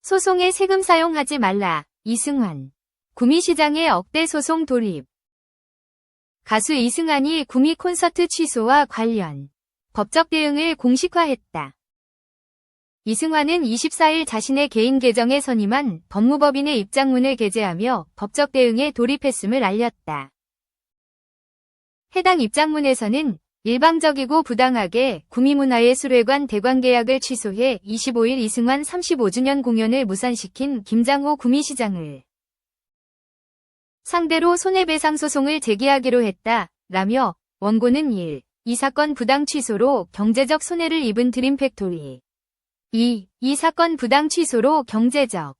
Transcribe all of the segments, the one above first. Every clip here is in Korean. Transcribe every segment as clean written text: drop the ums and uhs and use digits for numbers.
소송에 세금 사용하지 말라. 이승환. 구미시장의 억대 소송 돌입. 가수 이승환이 구미 콘서트 취소와 관련 법적 대응을 공식화했다. 이승환은 24일 자신의 개인 계정에 선임한 법무법인의 입장문을 게재하며 법적 대응에 돌입했음을 알렸다. 해당 입장문에서는 일방적이고 부당하게 구미문화예술회관 대관계약을 취소해 25일 이승환 35주년 공연을 무산시킨 김장호 구미시장을 상대로 손해배상 소송을 제기하기로 했다. 라며 원고는 1. 이 사건 부당 취소로 경제적 손해를 입은 드림팩토리 2. 이 사건 부당 취소로 경제적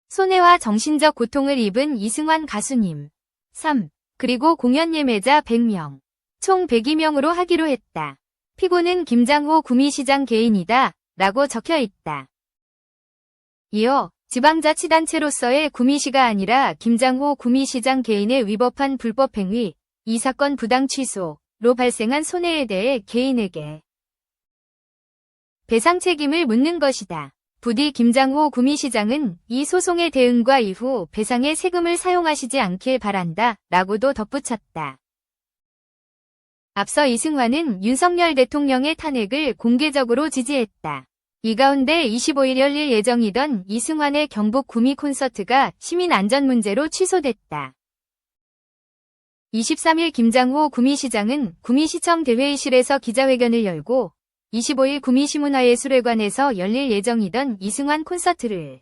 손해와 정신적 고통을 입은 이승환 가수님 3. 그리고 공연 예매자 100명 총 102명으로 하기로 했다. 피고는 김장호 구미시장 개인이다. 라고 적혀 있다. 이어 지방자치단체로서의 구미시가 아니라 김장호 구미시장 개인에 위법한 불법행위, 이 사건 부당 취소로 발생한 손해에 대해 개인에게 배상 책임을 묻는 것이다. 부디 김장호 구미시장은 이 소송의 대응과 이후 배상의 세금을 사용하시지 않길 바란다. 라고도 덧붙였다. 앞서 이승환은 윤석열 대통령의 탄핵을 공개적으로 지지했다. 이 가운데 25일 열릴 예정이던 이승환의 경북 구미 콘서트가 시민 안전 문제로 취소됐다. 23일 김장호 구미시장은 구미시청 대회의실에서 기자회견을 열고 25일 구미시문화예술회관에서 열릴 예정이던 이승환 콘서트를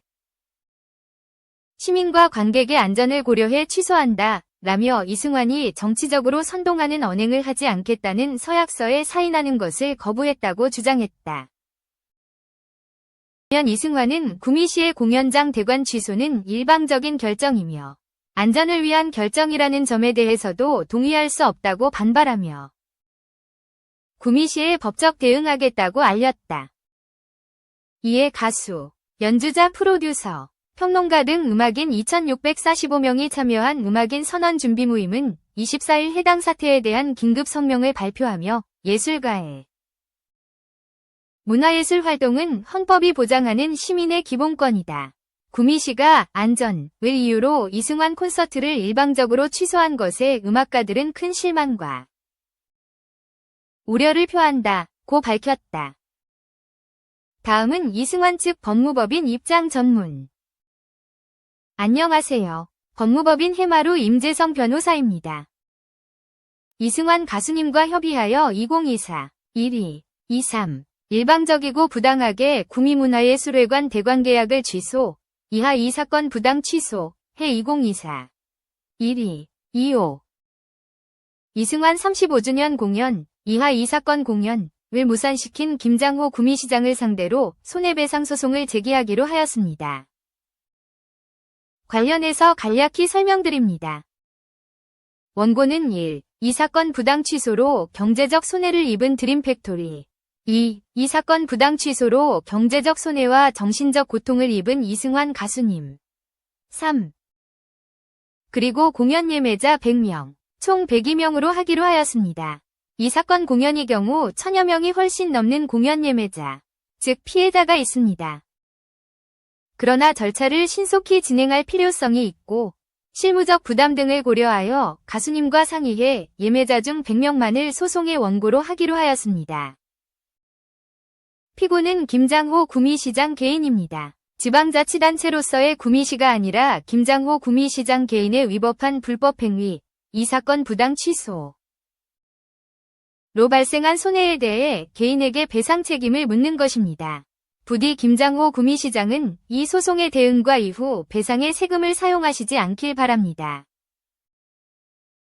시민과 관객의 안전을 고려해 취소한다. 라며 이승환이 정치적으로 선동하는 언행을 하지 않겠다는 서약서에 사인하는 것을 거부했다고 주장했다. 이승환은 구미시의 공연장 대관 취소는 일방적인 결정이며 안전을 위한 결정이라는 점에 대해서도 동의할 수 없다고 반발하며 구미시에 법적 대응하겠다고 알렸다. 이에 가수, 연주자, 프로듀서, 평론가 등 음악인 2,645명이 참여한 음악인 선언 준비 모임은 24일 해당 사태에 대한 긴급 성명을 발표하며 예술가의 문화예술 활동은 헌법이 보장하는 시민의 기본권이다. 구미시가 안전을 이유로 이승환 콘서트를 일방적으로 취소한 것에 음악가들은 큰 실망과 우려를 표한다고 밝혔다. 다음은 이승환 측 법무법인 입장 전문. 안녕하세요. 법무법인 해마루 임재성 변호사입니다. 이승환 가수님과 협의하여 2024 1위 23 일방적이고 부당하게 구미문화예술회관 대관계약을 취소, 이하 이 사건 부당 취소, 해 2024 1위 25 이승환 35주년 공연, 이하 이 사건 공연을 무산시킨 김장호 구미시장을 상대로 손해배상 소송을 제기하기로 하였습니다. 관련해서 간략히 설명드립니다. 원고는 1. 이 사건 부당 취소로 경제적 손해를 입은 드림팩토리 2. 이 사건 부당 취소로 경제적 손해와 정신적 고통을 입은 이승환 가수님 3. 그리고 공연 예매자 100명, 총 102명으로 하기로 하였습니다. 이 사건 공연의 경우 1000여 명이 훨씬 넘는 공연 예매자, 즉 피해자가 있습니다. 그러나 절차를 신속히 진행할 필요성이 있고 실무적 부담 등을 고려하여 가수님과 상의해 예매자 중 100명만을 소송의 원고로 하기로 하였습니다. 피고는 김장호 구미시장 개인입니다. 지방자치단체로서의 구미시가 아니라 김장호 구미시장 개인에 위법한 불법행위, 이 사건 부당 취소로 발생한 손해에 대해 개인에게 배상 책임을 묻는 것입니다. 부디 김장호 구미시장은 이 소송의 대응과 이후 배상의 세금을 사용하시지 않길 바랍니다.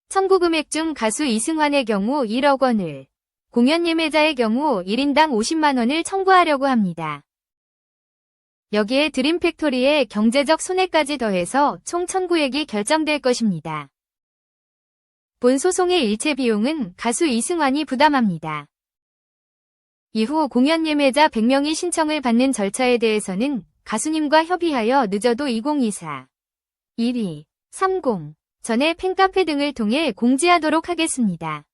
청구 금액 중 가수 이승환의 경우 1억 원을, 공연 예매자의 경우 1인당 50만 원을 청구하려고 합니다. 여기에 드림팩토리의 경제적 손해까지 더해서 총 청구액이 결정될 것입니다. 본 소송의 일체 비용은 가수 이승환이 부담합니다. 이후 공연 예매자 100명이 신청을 받는 절차에 대해서는 가수님과 협의하여 늦어도 2024 1위 30 전에 팬카페 등을 통해 공지하도록 하겠습니다.